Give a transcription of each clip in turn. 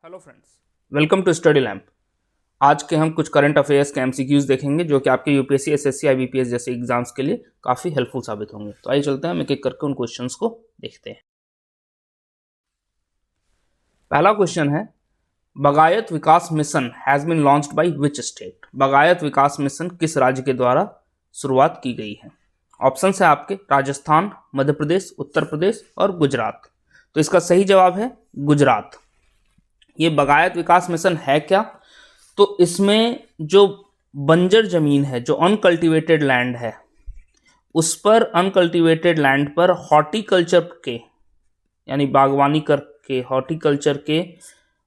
Hello friends, welcome to Study Lamp. आज के हम कुछ करंट अफेयर्स के एमसीक्यूज देखेंगे जो कि आपके यूपीएससी, एसएससी, आईबीपीएस जैसे एग्जाम्स के लिए काफ़ी हेल्पफुल साबित होंगे। तो आइए चलते हैं, हम एक एक करके उन क्वेश्चंस को देखते हैं। पहला क्वेश्चन है, Bagayat Vikas mission has been launched by which state. Bagayat Vikas mission किस राज्य के द्वारा शुरुआत की गई है? ऑप्शन है आपके राजस्थान, मध्य प्रदेश, उत्तर प्रदेश और गुजरात। तो इसका सही जवाब है गुजरात। ये बागायत विकास मिशन है क्या? तो इसमें जो बंजर जमीन है, जो अनकल्टिवेटेड लैंड है, उस पर अनकल्टिवेटेड लैंड पर हॉर्टिकल्चर के यानी बागवानी करके हॉर्टिकल्चर के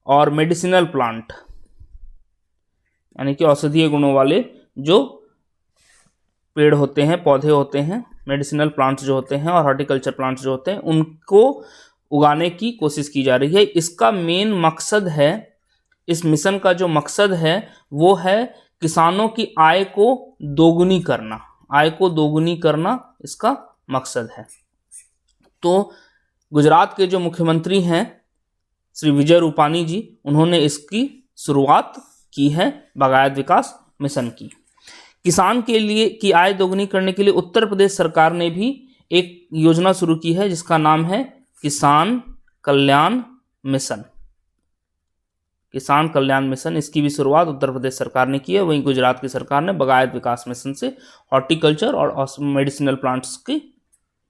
और मेडिसिनल प्लांट यानी कि औषधीय गुणों वाले जो पेड़ होते हैं, पौधे होते हैं, मेडिसिनल प्लांट्स जो होते हैं और हॉर्टिकल्चर प्लांट्स जो होते हैं, उनको उगाने की कोशिश की जा रही है। इसका मेन मकसद है, इस मिशन का जो मकसद है वो है किसानों की आय को दोगुनी करना। आय को दोगुनी करना इसका मकसद है। तो गुजरात के जो मुख्यमंत्री हैं श्री विजय रूपानी जी, उन्होंने इसकी शुरुआत की है बागायत विकास मिशन की। किसान के लिए की आय दोगुनी करने के लिए उत्तर प्रदेश सरकार ने भी एक योजना शुरू की है जिसका नाम है किसान कल्याण मिशन। किसान कल्याण मिशन, इसकी भी शुरुआत उत्तर प्रदेश सरकार ने की है। वहीं गुजरात की सरकार ने बागायत विकास मिशन से हॉर्टिकल्चर और मेडिसिनल प्लांट्स की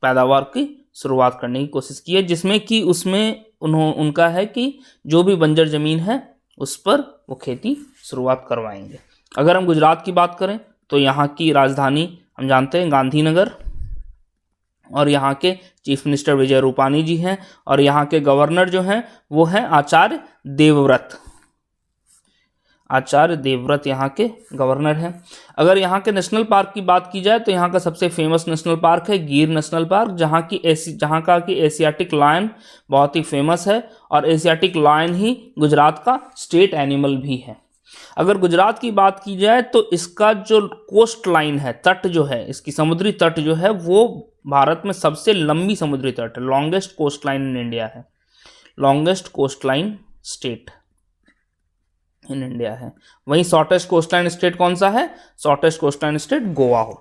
पैदावार की शुरुआत करने की कोशिश की है, जिसमें कि उसमें उनका है कि जो भी बंजर जमीन है उस पर वो खेती शुरुआत करवाएंगे। अगर हम गुजरात की बात करें तो यहाँ की राजधानी हम जानते हैं गांधीनगर, और यहाँ के चीफ मिनिस्टर विजय रूपानी जी हैं, और यहाँ के गवर्नर जो हैं वो हैं आचार्य देवव्रत। आचार्य देवव्रत यहाँ के गवर्नर हैं। अगर यहाँ के नेशनल पार्क की बात की जाए तो यहाँ का सबसे फेमस नेशनल पार्क है गिर नेशनल पार्क, जहाँ का कि एशियाटिक लायन बहुत ही फेमस है, और एशियाटिक लायन ही गुजरात का स्टेट एनिमल भी है। अगर गुजरात की बात की जाए तो इसका जो कोस्ट लाइन है, तट जो है, इसकी समुद्री तट जो है वो भारत में सबसे लंबी समुद्री तट है, longest coast line in India है, longest coast line state in India है। वहीं शॉर्टेस्ट कोस्ट लाइन स्टेट कौन सा है? Shortest coast line state Goa हो।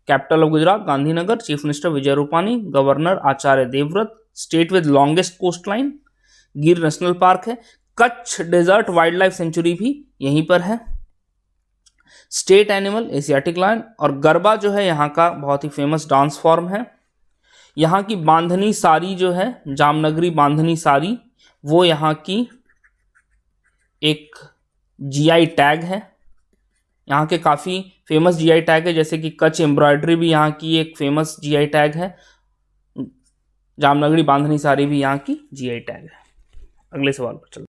Capital of Gujarat Gandhinagar, chief minister Vijay Rupani, governor Acharya Devvrat, state with longest coast line Gir national park है। Kutch desert wild life sanctuary भी यहीं पर है। स्टेट एनिमल एशियाटिक लायन, और गरबा जो है यहाँ का बहुत ही फेमस डांस फॉर्म है। यहाँ की बांधनी साड़ी जो है, जामनगरी बांधनी साड़ी, वो यहाँ की एक जीआई टैग है। यहाँ के काफ़ी फेमस जीआई टैग है, जैसे कि कच्छ एम्ब्रॉयडरी भी यहाँ की एक फेमस जीआई टैग है, जामनगरी बांधनी साड़ी भी यहाँ की जीआई टैग है। अगले सवाल पर चलते।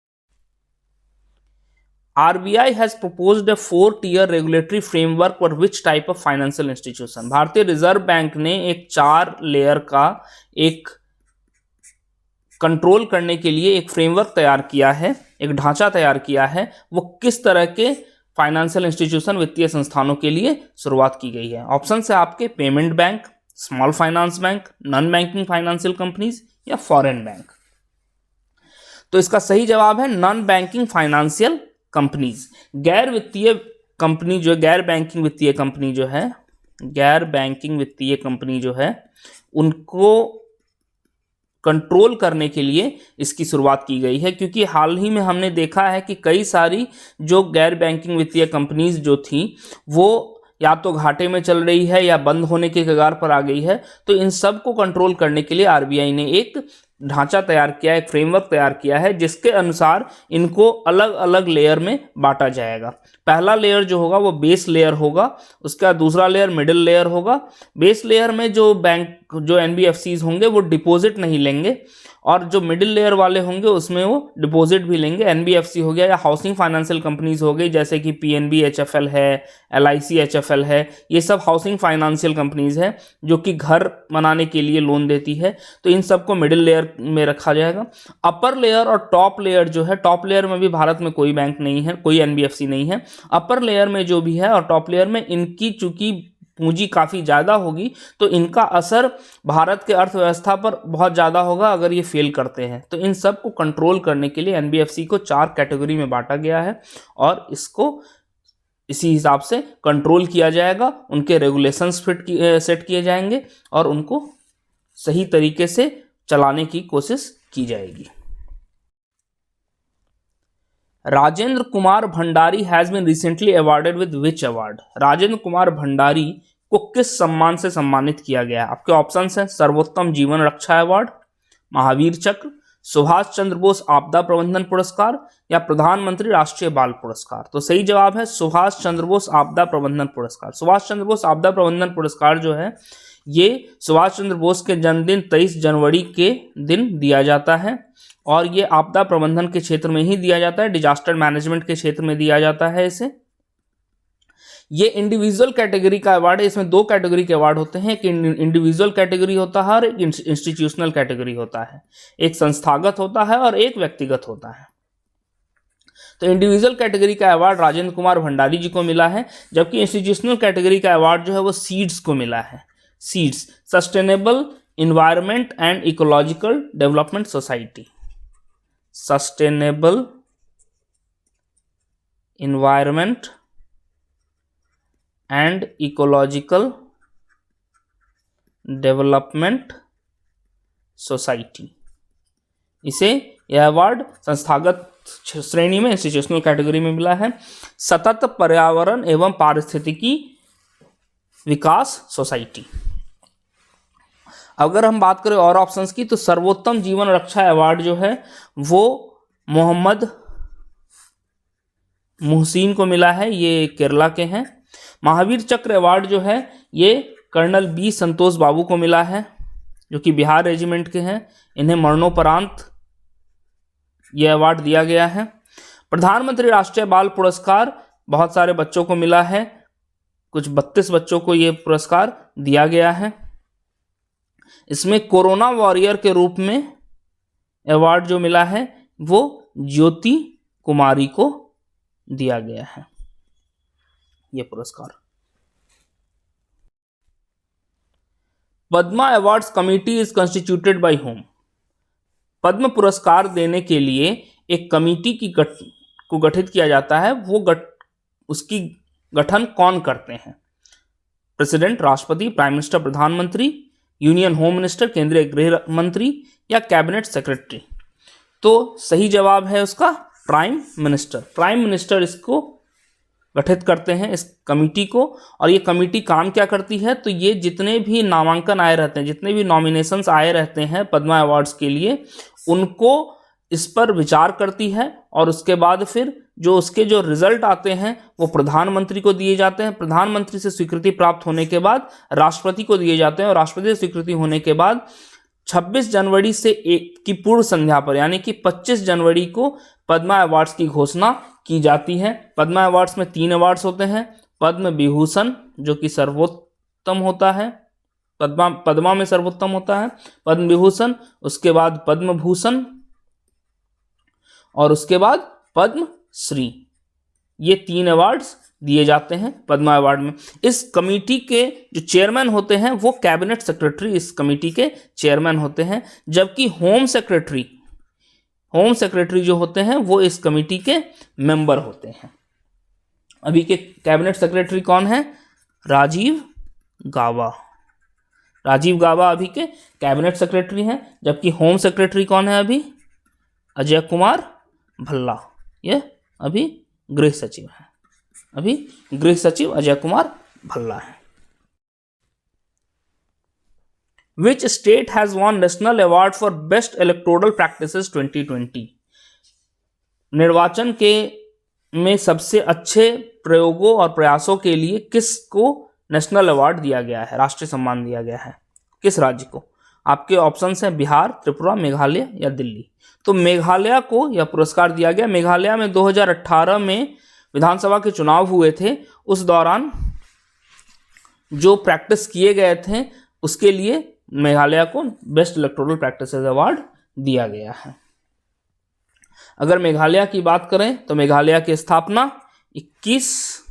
RBI has proposed a 4-tier regulatory framework for which type of financial institution? भारतीय रिजर्व बैंक ने एक 4 लेयर का एक कंट्रोल करने के लिए एक फ्रेमवर्क तैयार किया है, एक ढांचा तैयार किया है। वो किस तरह के फाइनेंशियल इंस्टीट्यूशन, वित्तीय संस्थानों के लिए शुरुआत की गई है? ऑप्शन है आपके payment bank, small finance bank, non banking financial companies या फॉरेन बैंक। तो इसका सही जवाब है नॉन बैंकिंग फाइनेंशियल कंपनीज। गैर वित्तीय कंपनी जो है, गैर बैंकिंग वित्तीय कंपनी जो है, गैर बैंकिंग वित्तीय कंपनी जो है, उनको कंट्रोल करने के लिए इसकी शुरुआत की गई है। क्योंकि हाल ही में हमने देखा है कि कई सारी जो गैर बैंकिंग वित्तीय कंपनीज जो थी वो या तो घाटे में चल रही है या बंद होने के कगार पर आ गई है। तो इन सब को कंट्रोल करने के लिए आरबीआई ने एक ढांचा तैयार किया, एक फ्रेमवर्क तैयार किया है, जिसके अनुसार इनको अलग अलग लेयर में बांटा जाएगा। पहला लेयर जो होगा वो बेस लेयर होगा, उसका दूसरा लेयर मिडिल लेयर होगा। बेस लेयर में जो एनबीएफसीज होंगे वो डिपॉजिट नहीं लेंगे, और जो मिडिल लेयर वाले होंगे उसमें वो डिपॉजिट भी लेंगे। एनबीएफसी हो गया या हाउसिंग फाइनेंशियल कंपनीज हो गई, जैसे कि पीएनबी एचएफएल है, एलआईसी एचएफएल है, ये सब हाउसिंग फाइनेंशियल कंपनीज है जो कि घर बनाने के लिए लोन देती है। तो इन सबको मिडिल लेयर में रखा जाएगा। अपर लेयर और टॉप लेयर जो है, टॉप लेयर में भी भारत में कोई बैंक नहीं है, कोई एनबीएफसी नहीं है। अपर लेयर में जो भी है और टॉप लेयर में, इनकी चूंकि पूंजी काफ़ी ज़्यादा होगी तो इनका असर भारत के अर्थव्यवस्था पर बहुत ज़्यादा होगा अगर ये फेल करते हैं। तो इन सब को कंट्रोल करने के लिए एनबीएफसी को 4 कैटेगरी में बांटा गया है और इसको इसी हिसाब से कंट्रोल किया जाएगा, उनके रेगुलेशंस सेट किए जाएंगे और उनको सही तरीके से चलाने की कोशिश की जाएगी। Rajendra Kumar Bhandari has been recently awarded with which award? Rajendra Kumar Bhandari को किस सम्मान से सम्मानित किया गया है? आपके ऑप्शंस हैं सर्वोत्तम जीवन रक्षा अवार्ड, महावीर चक्र, सुभाष चंद्र बोस आपदा प्रबंधन पुरस्कार या प्रधानमंत्री राष्ट्रीय बाल पुरस्कार। तो सही जवाब है सुभाष चंद्र बोस आपदा प्रबंधन पुरस्कार। सुभाष चंद्र बोस आपदा प्रबंधन पुरस्कार जो है ये सुभाष चंद्र बोस के जन्मदिन 23 जनवरी के दिन दिया जाता है और ये आपदा प्रबंधन के क्षेत्र में ही दिया जाता है, डिजास्टर मैनेजमेंट के क्षेत्र में दिया जाता है इसे। ये इंडिविजुअल कैटेगरी का अवार्ड है, इसमें 2 कैटेगरी के अवार्ड होते हैं, एक इंडिविजुअल कैटेगरी होता है और एक इंस्टीट्यूशनल कैटेगरी होता है, एक संस्थागत होता है और एक व्यक्तिगत होता है। तो इंडिविजुअल कैटेगरी का अवार्ड राजेंद्र कुमार भंडारी जी को मिला है, जबकि इंस्टीट्यूशनल कैटेगरी का अवार्ड जो है वो सीड्स को मिला है। Seeds sustainable environment and ecological development society, sustainable environment and ecological development society, इसे यह अवार्ड संस्थागत श्रेणी में इंस्टीट्यूशनल कैटेगरी में मिला है। सतत पर्यावरण एवं पारिस्थितिकी विकास सोसाइटी। अगर हम बात करें और ऑप्शंस की तो सर्वोत्तम जीवन रक्षा अवार्ड जो है वो मोहम्मद मुहसिन को मिला है, ये केरला के हैं। महावीर चक्र अवार्ड जो है ये कर्नल बी संतोष बाबू को मिला है जो कि बिहार रेजिमेंट के हैं, इन्हें मरणोपरांत ये अवार्ड दिया गया है। प्रधानमंत्री राष्ट्रीय बाल पुरस्कार बहुत सारे बच्चों को मिला है, कुछ 32 बच्चों को ये पुरस्कार दिया गया है। इसमें कोरोना वॉरियर के रूप में अवार्ड जो मिला है वो ज्योति कुमारी को दिया गया है ये पुरस्कार। Padma awards committee is constituted by home? Padma पुरस्कार देने के लिए एक कमिटी को गठित किया जाता है, वो उसकी गठन कौन करते हैं? प्रेसिडेंट, राष्ट्रपति, प्राइम मिनिस्टर, प्रधानमंत्री, यूनियन होम मिनिस्टर, केंद्रीय गृह मंत्री या कैबिनेट सेक्रेटरी? तो सही जवाब है उसका प्राइम मिनिस्टर। प्राइम मिनिस्टर इसको गठित करते हैं इस कमिटी को। और ये कमिटी काम क्या करती है तो ये जितने भी नामांकन आए रहते हैं, जितने भी नॉमिनेशंस आए रहते हैं पद्मा अवार्ड्स के लिए, उनको इस पर विचार करती है और उसके बाद फिर जो रिजल्ट आते हैं वो प्रधानमंत्री को दिए जाते हैं। प्रधानमंत्री से स्वीकृति प्राप्त होने के बाद राष्ट्रपति को दिए जाते हैं और राष्ट्रपति से स्वीकृति होने के बाद 26 जनवरी से की पूर्व संध्या पर यानी कि 25 जनवरी को पद्मा अवार्ड्स की घोषणा की जाती है। पद्मा अवार्ड्स में 3 अवार्ड्स होते हैं, पद्म विभूषण जो कि सर्वोत्तम होता है, पद्मा में सर्वोत्तम होता है पद्म विभूषण, उसके बाद पद्म भूषण और उसके बाद पद्म श्री। ये 3 अवार्ड्स दिए जाते हैं पद्मा अवार्ड में। इस कमेटी के जो चेयरमैन होते हैं वो कैबिनेट सेक्रेटरी इस कमेटी के चेयरमैन होते हैं, जबकि होम सेक्रेटरी जो होते हैं वो इस कमेटी के मेंबर होते हैं। अभी के कैबिनेट सेक्रेटरी कौन है? राजीव गाबा अभी के कैबिनेट सेक्रेटरी हैं, जबकि होम सेक्रेटरी कौन है अभी? अजय कुमार भल्ला, ये अभी गृह सचिव है। अभी गृह सचिव अजय कुमार भल्ला है। Which state has won National Award for Best Electoral Practices 2020? निर्वाचन के में सबसे अच्छे प्रयोगों और प्रयासों के लिए किसको नेशनल अवार्ड दिया गया है, राष्ट्रीय सम्मान दिया गया है? किस राज्य को? आपके ऑप्शंस हैं बिहार, त्रिपुरा, मेघालय या दिल्ली। तो मेघालय को यह पुरस्कार दिया गया। मेघालय में 2018 में विधानसभा के चुनाव हुए थे, उस दौरान जो प्रैक्टिस किए गए थे उसके लिए मेघालय को बेस्ट इलेक्टोरल प्रैक्टिसेस अवार्ड दिया गया है। अगर मेघालय की बात करें तो मेघालय की स्थापना 21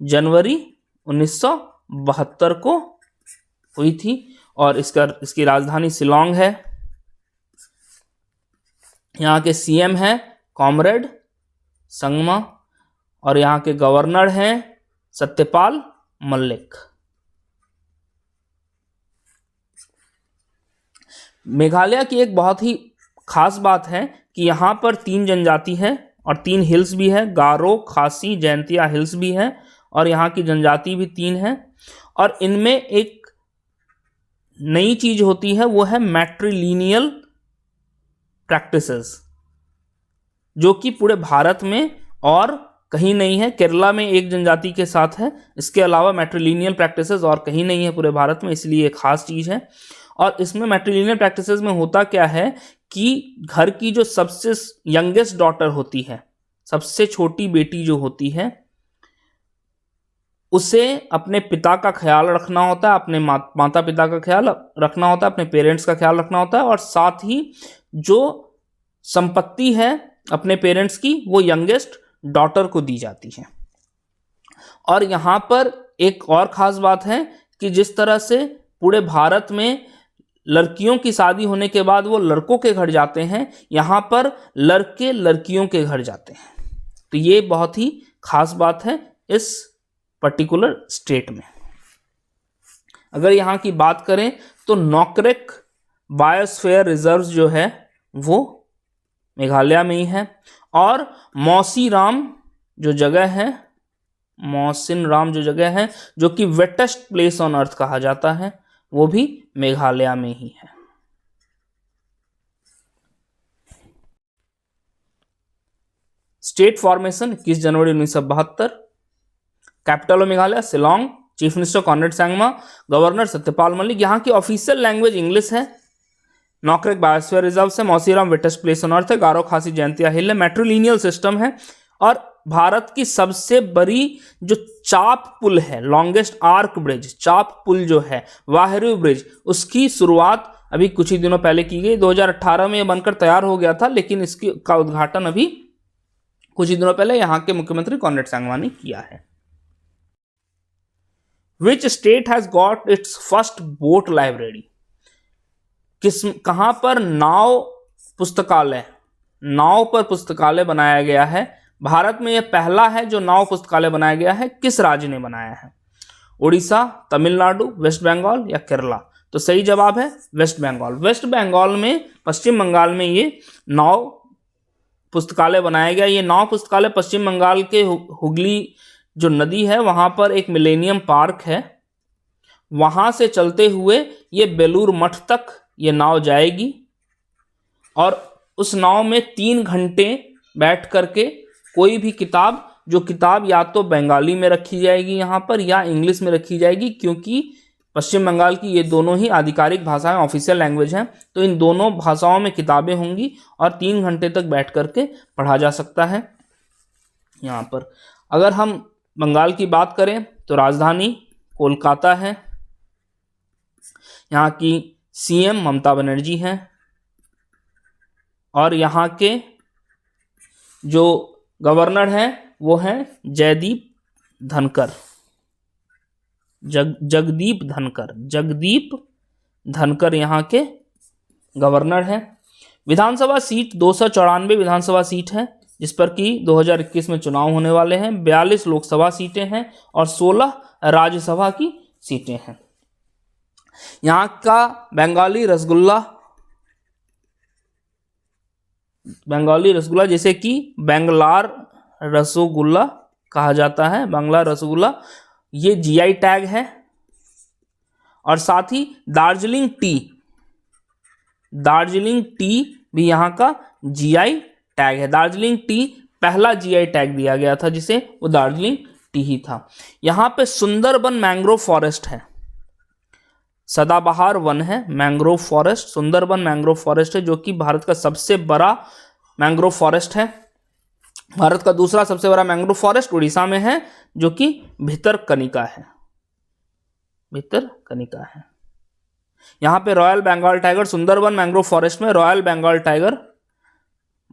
जनवरी 1972 को हुई थी और इसकी राजधानी शिलोंग है। यहाँ के सीएम हैं कॉमरेड संगमा और यहाँ के गवर्नर हैं सत्यपाल मलिक। मेघालय की एक बहुत ही खास बात है कि यहाँ पर 3 जनजाति है और 3 हिल्स भी है, गारो, खासी, जैंतिया हिल्स भी है और यहाँ की जनजाति भी 3 है। और इनमें एक नई चीज होती है, वो है मैट्रिलिनियल प्रैक्टिसेस, जो कि पूरे भारत में और कहीं नहीं है। केरला में एक जनजाति के साथ है, इसके अलावा मैट्रिलिनियल प्रैक्टिसेस और कहीं नहीं है पूरे भारत में, इसलिए एक खास चीज है। और इसमें मैट्रिलिनियल प्रैक्टिसेस में होता क्या है कि घर की जो सबसे यंगेस्ट डॉटर होती है, सबसे छोटी बेटी जो होती है, उसे अपने पिता का ख्याल रखना होता है, अपने माता पिता का ख्याल रखना होता है, अपने पेरेंट्स का ख्याल रखना होता है और साथ ही जो संपत्ति है अपने पेरेंट्स की वो यंगेस्ट डॉटर को दी जाती है। और यहाँ पर एक और ख़ास बात है कि जिस तरह से पूरे भारत में लड़कियों की शादी होने के बाद वो लड़कों के घर जाते हैं, यहाँ पर लड़के लड़कियों के घर जाते हैं। तो ये बहुत ही खास बात है इस पर्टिकुलर स्टेट में। अगर यहाँ की बात करें तो नोकरेक बायोस्फीयर रिजर्व जो है वो मेघालय में ही है और मौसीनराम जो जगह है, मौसिनराम जो जगह है जो कि वेटेस्ट प्लेस ऑन अर्थ कहा जाता है, वो भी मेघालय में ही है। State formation 21 January 1972। Capital of Meghalaya Shillong, chief minister Conrad Sangma, governor Satyapal Malik. यहाँ की ऑफिशियल लैंग्वेज इंग्लिश है। नोकरेक बायोस्फीयर रिजर्व से, Mawsynram wettest place on earth है, गारो, खासी, जैंतिया हिल है, मैट्रिलिनियल सिस्टम है और भारत की सबसे बड़ी जो चाप पुल है, लॉन्गेस्ट आर्क ब्रिज, चाप पुल जो है, वाहेरू ब्रिज, उसकी शुरुआत अभी कुछ ही दिनों पहले की गई। 2018 में यह बनकर तैयार हो गया था, लेकिन इसकी का उद्घाटन अभी कुछ ही दिनों पहले यहाँ के मुख्यमंत्री कॉनरेड संगमा ने किया है। Which state has got its first boat library? कहां पर नाव पुस्तकालय, नाव पर पुस्तकालय बनाया गया है? भारत में यह पहला है जो नाव पुस्तकालय बनाया गया है। किस राज्य ने बनाया है? उड़ीसा, तमिलनाडु, वेस्ट बंगाल या केरला? तो सही जवाब है वेस्ट बंगाल। वेस्ट बंगाल में, पश्चिम बंगाल में ये नाव पुस्तकालय बनाया गया। ये नाव पुस्तकालय पश्चिम बंगाल के हुगली जो नदी है वहां पर एक मिलेनियम पार्क है, वहां से चलते हुए ये बेलूर मठ तक ये नाव जाएगी और उस नाव में 3 घंटे बैठ करके कोई भी किताब, जो किताब या तो बंगाली में रखी जाएगी यहाँ पर या इंग्लिश में रखी जाएगी, क्योंकि पश्चिम बंगाल की ये दोनों ही आधिकारिक भाषाएं, ऑफिशियल लैंग्वेज हैं, तो इन दोनों भाषाओं में किताबें होंगी और 3 घंटे तक बैठ करके पढ़ा जा सकता है यहाँ पर। अगर हम बंगाल की बात करें तो राजधानी कोलकाता है, यहाँ की सीएम ममता बनर्जी हैं और यहाँ के जो गवर्नर हैं वो हैं जगदीप धनखड़, जगदीप धनखड़ यहाँ के गवर्नर हैं। विधानसभा सीट 294 विधानसभा सीट है, जिस पर कि 2021 में चुनाव होने वाले हैं। 42 लोकसभा सीटें हैं और 16 राज्यसभा की सीटें हैं। यहाँ का बंगाली रसगुल्ला जिसे कि बंगलार रसगुल्ला कहा जाता है, बांग्ला रसगुल्ला, ये जीआई टैग है। और साथ ही दार्जिलिंग टी भी यहाँ का जीआई टैग है। दार्जिलिंग टी पहला जीआई टैग दिया गया था जिसे, वो दार्जिलिंग टी ही था। यहाँ पे सुंदरबन मैंग्रोव फॉरेस्ट है, सदाबहार वन है mangrove forest, Sundarban mangrove forest है जो कि भारत का सबसे बड़ा मैंग्रोव फॉरेस्ट है। भारत का दूसरा सबसे बड़ा मैंग्रोव फॉरेस्ट उड़ीसा में है जो कि भितरकनिका है। यहाँ पे royal Bengal tiger, Sundarban mangrove forest में रॉयल बंगाल टाइगर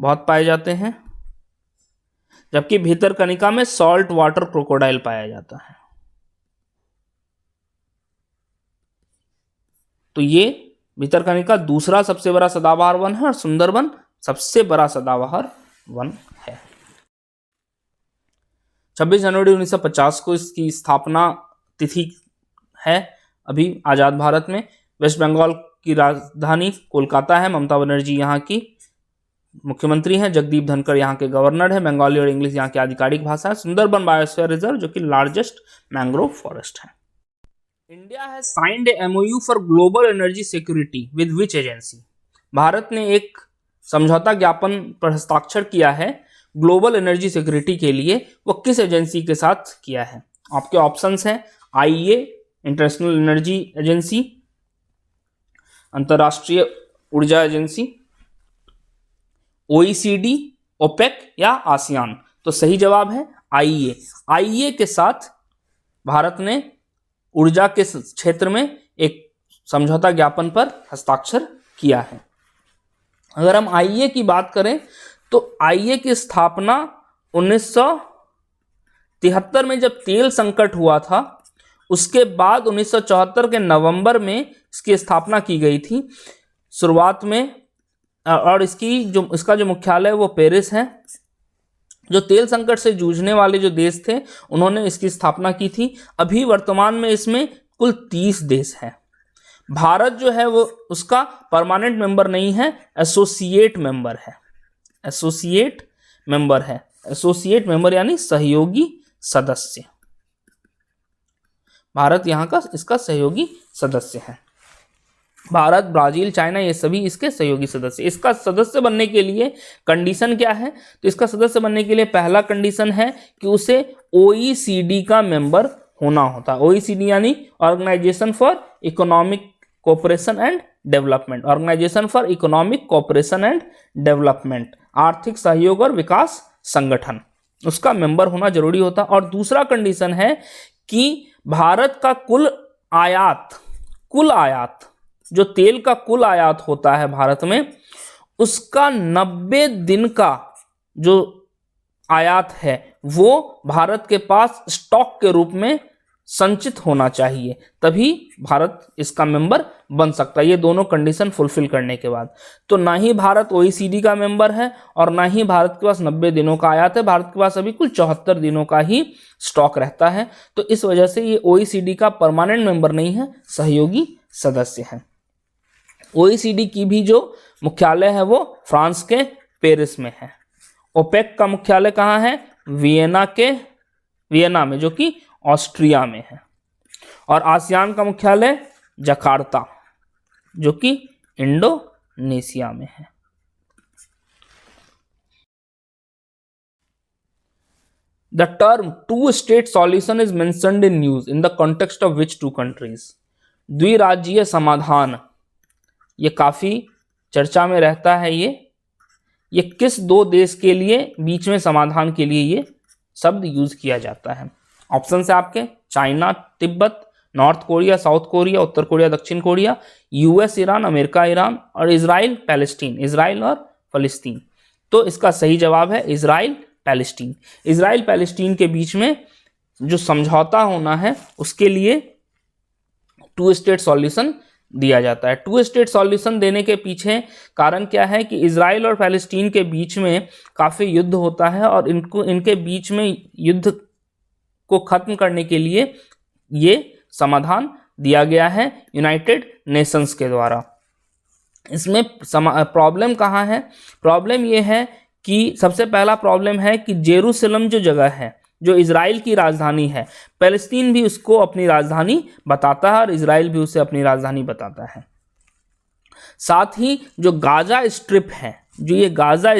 बहुत पाए जाते हैं, जबकि भितरकनिका में सॉल्ट वाटर क्रोकोडाइल पाया जाता है। तो ये भितरकनिका दूसरा सबसे बड़ा सदाबहार वन है और सुंदरबन सबसे बड़ा सदाबहार वन है। 26 जनवरी 1950 को इसकी स्थापना तिथि है। अभी आजाद भारत में वेस्ट बंगाल की राजधानी कोलकाता है। ममता बनर्जी यहाँ की मुख्यमंत्री हैं। जगदीप धनखड़ यहाँ के गवर्नर है। बंगाली और इंग्लिश यहाँ की आधिकारिक भाषा है। सुंदरबन बायोस्फीयर रिजर्व जो कि लार्जेस्ट मैंग्रोव फॉरेस्ट है। India has signed A MOU for global energy security with which agency? Bharat ने एक समझौता ज्ञापन पर हस्ताक्षर किया है ग्लोबल एनर्जी सिक्योरिटी के लिए। वो किस एजेंसी के साथ किया है? आपके ऑप्शंस हैं IEA इंटरनेशनल एनर्जी एजेंसी, अंतर्राष्ट्रीय ऊर्जा एजेंसी, OECD, OPEC या आसियान। तो सही जवाब है IEA। IEA के साथ भारत ने ऊर्जा के क्षेत्र में एक समझौता ज्ञापन पर हस्ताक्षर किया है। अगर हम IEA की बात करें तो IEA की स्थापना 1973 में जब तेल संकट हुआ था, उसके बाद 1974 के नवंबर में इसकी स्थापना की गई थी शुरुआत में। और इसका जो मुख्यालय है वो पेरिस है। जो तेल संकट से जूझने वाले जो देश थे उन्होंने इसकी स्थापना की थी। अभी वर्तमान में इसमें कुल 30 देश हैं। भारत जो है वो उसका परमानेंट मेंबर नहीं है, एसोसिएट मेंबर है। एसोसिएट मेंबर है। एसोसिएट मेंबर यानी सहयोगी सदस्य। भारत यहाँ का इसका सहयोगी सदस्य है। भारत, ब्राजील, चाइना ये सभी इसके सहयोगी सदस्य। इसका सदस्य बनने के लिए कंडीशन क्या है? तो इसका सदस्य बनने के लिए पहला कंडीशन है कि उसे OECD का मेंबर होना होता है। OECD यानी Organisation for Economic Cooperation and Development. Organisation for Economic Cooperation and Development, आर्थिक सहयोग और विकास संगठन, उसका मेंबर होना जरूरी होता है। और दूसरा कंडीशन है कि भारत का कुल आयात जो तेल का कुल आयात होता है भारत में, उसका 90 दिन का जो आयात है वो भारत के पास स्टॉक के रूप में संचित होना चाहिए, तभी भारत इसका मेंबर बन सकता है। ये दोनों कंडीशन फुलफिल करने के बाद। तो ना ही भारत OECD का मेंबर है और ना ही भारत के पास 90 दिनों का आयात है। भारत के पास अभी कुल 74 दिनों का ही स्टॉक रहता है। तो इस वजह से ये OECD का परमानेंट मेंबर नहीं है, सहयोगी सदस्य है। OECD की भी जो मुख्यालय है वो फ्रांस के पेरिस में है। ओपेक का मुख्यालय कहाँ है? वियना में, जो कि ऑस्ट्रिया में है। और आसियान का मुख्यालय जकार्ता, जो कि इंडोनेशिया में है। The term two-state solution is mentioned in news in the context of which two countries? द्विराज्यीय समाधान, ये काफी चर्चा में रहता है। ये किस दो देश के लिए बीच में समाधान के लिए ये शब्द यूज किया जाता है? ऑप्शन है आपके China Tibet, north Korea south Korea, उत्तर कोरिया दक्षिण Korea, US Iran, America Iran, और इजराइल पैलेस्टीन, इजराइल और फलस्तीन। तो इसका सही जवाब है इजराइल पैलेस्टीन। इजराइल पैलेस्टीन के बीच में जो समझौता होना है उसके लिए टू स्टेट सॉल्यूशन दिया जाता है। टू स्टेट सॉल्यूशन देने के पीछे कारण क्या है कि इजराइल और पैलेस्टीन के बीच में काफ़ी युद्ध होता है और इनके बीच में युद्ध को खत्म करने के लिए ये समाधान दिया गया है यूनाइटेड नेशंस के द्वारा। इसमें प्रॉब्लम कहाँ है? प्रॉब्लम ये है कि सबसे पहला प्रॉब्लम है कि जेरूसलम जो जगह है, जो इजराइल की राजधानी है, पैलेस्टीन भी उसको अपनी राजधानी बताता है और इजराइल भी उसे अपनी राजधानी बताता है। साथ ही जो गाजा स्ट्रिप है, ये गाजा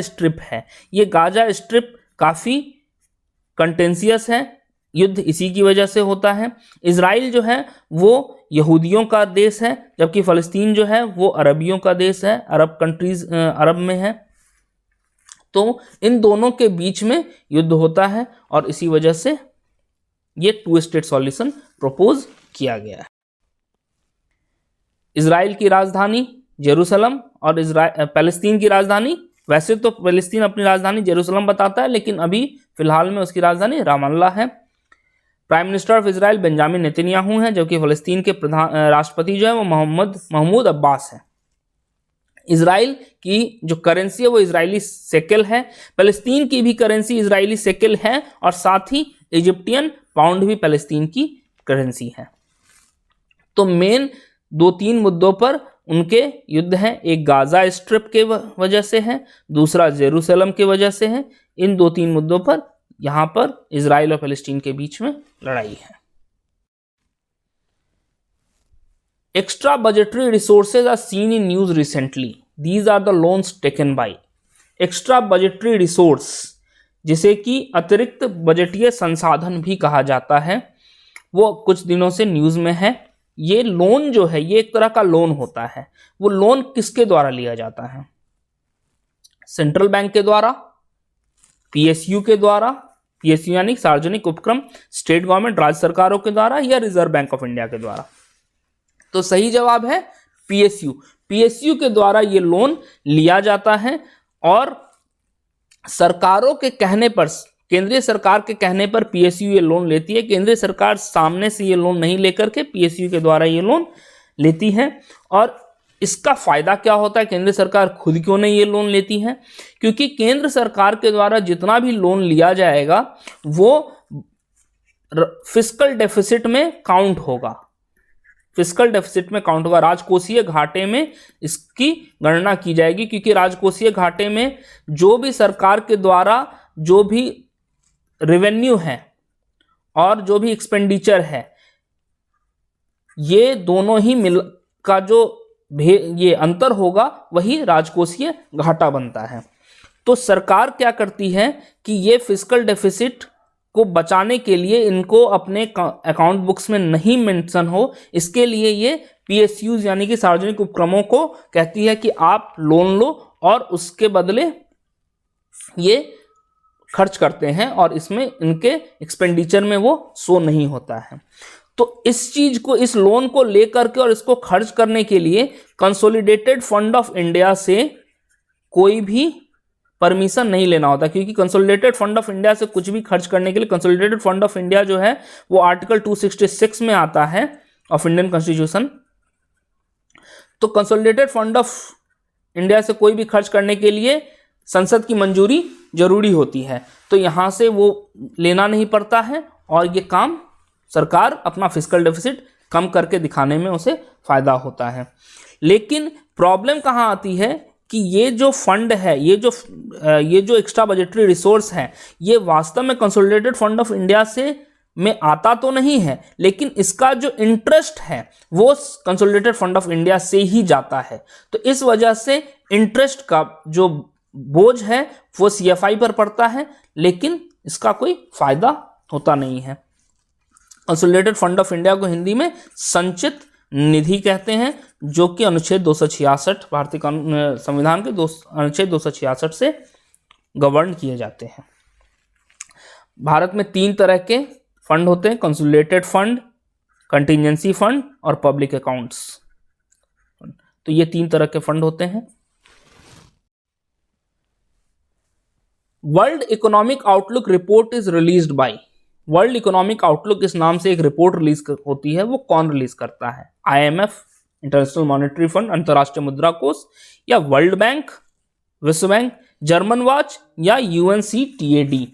स्ट्रिप काफ़ी कंटेंशियस है, युद्ध इसी की वजह से होता है। इजराइल जो है वो यहूदियों का देश है, जबकि फ़लस्तीन जो है वो अरबियों का देश है, अरब में है। तो इन दोनों के बीच में युद्ध होता है और इसी वजह से ये टू स्टेट सॉल्यूशन प्रपोज किया गया है। इजराइल की राजधानी जेरूसलम और पैलेस्तीन की राजधानी, वैसे तो पैलेस्तीन अपनी राजधानी जेरूसलम बताता है, लेकिन अभी फिलहाल में उसकी राजधानी रामल्ला है। Prime minister of Israel Benjamin Netanyahu हैं, जबकि फलस्तीन के राष्ट्रपति जो है वो महमूद अब्बास है। इजराइल की जो करेंसी है वो इजरायली शेकेल है, फलस्तीन की भी करेंसी इजरायली शेकेल है, और साथ ही इजिप्टियन पाउंड भी फलस्तीन की करेंसी है। तो मेन 2-3 मुद्दों पर उनके युद्ध हैं, एक गाजा स्ट्रिप के वजह से है, दूसरा जेरूसलम के वजह से है। इन 2-3 मुद्दों पर यहां पर इजराइल और फलस्तीन के बीच में लड़ाई है। Extra budgetary resources are seen in news recently, these are the loans taken by. Extra budgetary resource, जिसे कि अतिरिक्त बजटीय संसाधन भी कहा जाता है, वो कुछ दिनों से न्यूज में है। ये लोन जो है ये एक तरह का लोन होता है। वो लोन किसके द्वारा लिया जाता है? सेंट्रल बैंक के द्वारा, पीएसयू के द्वारा, पीएसयू यानी सार्वजनिक उपक्रम, स्टेट गवर्नमेंट राज्य सरकारों के द्वारा, या रिजर्व बैंक ऑफ इंडिया के द्वारा। तो सही जवाब है पीएसयू। पीएसयू के द्वारा ये लोन लिया जाता है, और सरकारों के कहने पर, केंद्रीय सरकार के कहने पर पीएसयू ये लोन लेती है। केंद्रीय सरकार सामने से ये लोन नहीं लेकर के पीएसयू के द्वारा ये लोन लेती है। और इसका फायदा क्या होता है? केंद्र सरकार खुद क्यों नहीं ये लोन लेती है? क्योंकि केंद्र सरकार के द्वारा जितना भी लोन लिया जाएगा वो फिस्कल डेफिसिट में काउंट होगा, फिस्कल डेफिसिट में काउंट होगा। राजकोषीय घाटे में इसकी गणना की जाएगी, क्योंकि राजकोषीय घाटे में जो भी सरकार के द्वारा जो भी रेवेन्यू है और जो भी एक्सपेंडिचर है, ये दोनों ही मिल का जो ये अंतर होगा वही राजकोषीय घाटा बनता है। तो सरकार क्या करती है कि ये फिस्कल डेफिसिट को बचाने के लिए इनको अपने अकाउंट बुक्स में नहीं मेंशन हो, इसके लिए ये पीएसयूज यानी कि सार्वजनिक उपक्रमों को कहती है कि आप लोन लो और उसके बदले ये खर्च करते हैं, और इसमें इनके एक्सपेंडिचर में वो शो नहीं होता है। तो इस चीज को, इस लोन को लेकर के और इसको खर्च करने के लिए कंसोलिडेटेड फंड ऑफ इंडिया से कोई भी परमिशन नहीं लेना होता, क्योंकि कंसोलिडेटेड फंड ऑफ इंडिया से कुछ भी खर्च करने के लिए, कंसोलिडेटेड फंड ऑफ इंडिया जो है वो आर्टिकल 266 में आता है ऑफ इंडियन कॉन्स्टिट्यूशन। तो कंसोलिडेटेड फंड ऑफ इंडिया से कोई भी खर्च करने के लिए संसद की मंजूरी जरूरी होती है, तो यहां से वो लेना नहीं पड़ता है, और ये काम सरकार अपना फिस्कल डेफिसिट कम करके दिखाने में उसे फायदा होता है। लेकिन प्रॉब्लम कहाँ आती है कि ये जो फंड है, ये जो एक्स्ट्रा बजटरी रिसोर्स है, ये वास्तव में कंसोलिडेटेड फंड ऑफ इंडिया से में आता तो नहीं है, लेकिन इसका जो इंटरेस्ट है वो कंसोलिडेटेड फंड ऑफ इंडिया से ही जाता है। तो इस वजह से इंटरेस्ट का जो बोझ है वो सीएफआई पर पड़ता है, लेकिन इसका कोई फायदा होता नहीं है। कंसोलिडेटेड फंड ऑफ इंडिया को हिंदी में संचित निधि कहते हैं, जो कि अनुच्छेद 266 भारतीय संविधान के अनुच्छेद 266 से गवर्न किए जाते हैं। भारत में 3 तरह के फंड होते हैं: कंसोलिडेटेड फंड, कंटिजेंसी फंड और पब्लिक अकाउंट्स। तो ये 3 तरह के फंड होते हैं। World economic outlook report is released by, world economic outlook इस नाम से एक रिपोर्ट रिलीज होती है। वो कौन रिलीज करता है? आईएमएफ, इंटरनेशनल मॉनेटरी फंड, अंतर्राष्ट्रीय मुद्रा कोष, या वर्ल्ड बैंक, विश्व बैंक, जर्मन वॉच, या UNCTAD,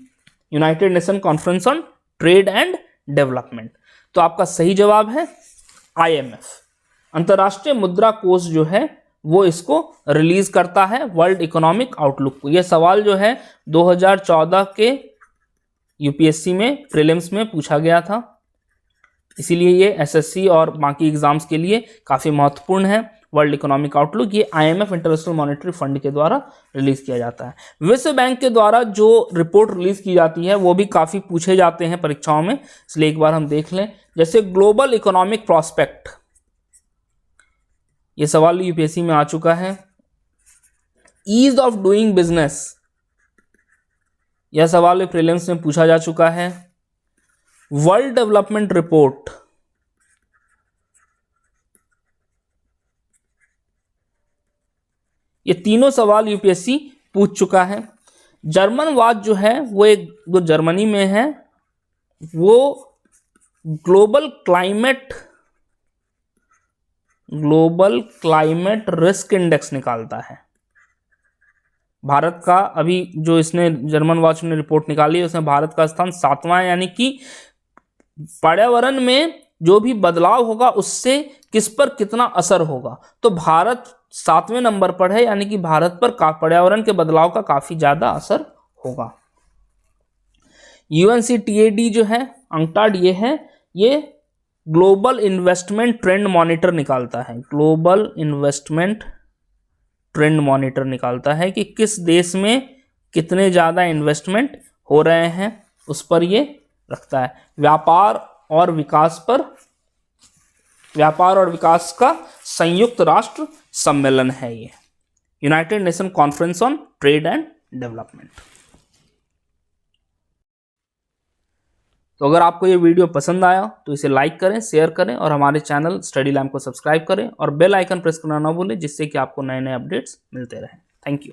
United Nation conference on trade and development. तो आपका सही जवाब है आईएमएफ। अंतर्राष्ट्रीय मुद्रा कोष जो है वो इसको रिलीज करता है, वर्ल्ड इकोनॉमिक आउटलुक को। यह सवाल जो है 2014 के यूपीएससी में प्रीलिम्स में पूछा गया था, इसीलिए ये एसएससी और बाकी एग्जाम्स के लिए काफ़ी महत्वपूर्ण है। वर्ल्ड इकोनॉमिक आउटलुक ये आईएमएफ, इंटरनेशनल मॉनेटरी फंड के द्वारा रिलीज किया जाता है। विश्व बैंक के द्वारा जो रिपोर्ट रिलीज की जाती है वो भी काफ़ी पूछे जाते हैं परीक्षाओं में, इसलिए एक बार हम देख लें। जैसे ग्लोबल इकोनॉमिक प्रॉस्पेक्ट, ये सवाल यूपीएससी में आ चुका है। ईज ऑफ डूइंग बिजनेस, यह सवाल प्रीलिम्स में पूछा जा चुका है। वर्ल्ड डेवलपमेंट रिपोर्ट, ये तीनों सवाल यूपीएससी पूछ चुका है। जर्मन वॉच जो है वो एक जो जर्मनी में है वो ग्लोबल क्लाइमेट रिस्क इंडेक्स निकालता है। भारत का अभी जो इसने जर्मन वॉच ने रिपोर्ट निकाली है उसमें भारत का स्थान 7वां है, यानी कि पर्यावरण में जो भी बदलाव होगा उससे किस पर कितना असर होगा। तो भारत 7वें नंबर पर है, यानी कि भारत पर पर्यावरण के बदलाव का काफी ज्यादा असर होगा। UNCTAD जो है अंकटाड ये ग्लोबल इन्वेस्टमेंट ट्रेंड मॉनिटर निकालता है। ग्लोबल इन्वेस्टमेंट ट्रेंड मॉनिटर निकालता है कि किस देश में कितने ज़्यादा इन्वेस्टमेंट हो रहे हैं, उस पर ये रखता है। व्यापार और विकास का संयुक्त राष्ट्र सम्मेलन है ये, United Nation conference on trade and development. तो अगर आपको ये वीडियो पसंद आया तो इसे लाइक करें, शेयर करें और हमारे चैनल स्टडी लैम्प को सब्सक्राइब करें और बेल आइकन प्रेस करना ना भूलें, जिससे कि आपको नए नए अपडेट्स मिलते रहें। Thank you.